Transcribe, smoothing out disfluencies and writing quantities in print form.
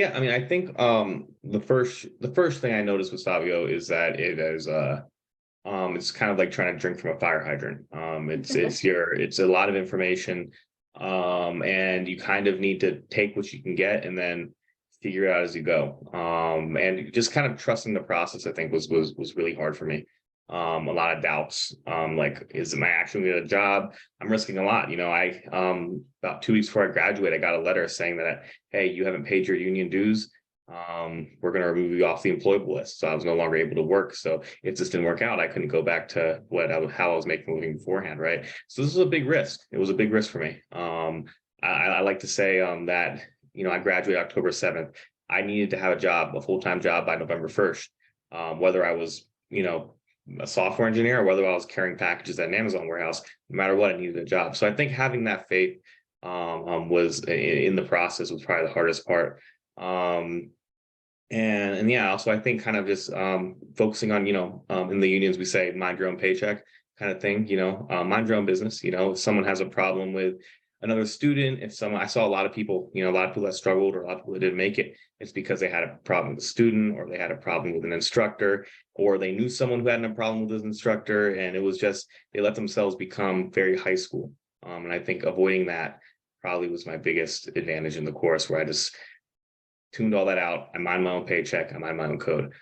Yeah, I mean, I think the first thing I noticed with Savio is that it's kind of like trying to drink from a fire hydrant. It's a lot of information, and you kind of need to take what you can get and then figure it out as you go. And just kind of trusting the process, I think, was really hard for me. A lot of doubts. Like, is am I actually going to get a job? I'm risking a lot. I about 2 weeks before I graduate, I got a letter saying that, hey, you haven't paid your union dues. We're going to remove you off the employable list. So I was no longer able to work. So it just didn't work out. I couldn't go back to how I was making a living beforehand. Right. So this was a big risk. It was a big risk for me. I like to say that, I graduated October 7th. I needed to have a job, a full-time job by November 1st. Whether I was, a software engineer or whether I was carrying packages at an Amazon warehouse, no matter what, I needed a job. So I think having that faith was in the process was probably the hardest part. And yeah, also I think kind of just focusing on, in the unions we say mind your own paycheck kind of thing, mind your own business. If someone has a problem with another student, if someone I saw a lot of people, a lot of people that struggled or a lot of people that didn't make it, it's because they had a problem with a student or they had a problem with an instructor or they knew someone who had a problem with his instructor, and it was just they let themselves become very high school. And I think avoiding that probably was my biggest advantage in the course, where I just tuned all that out. I mind my own paycheck. I mind my own code.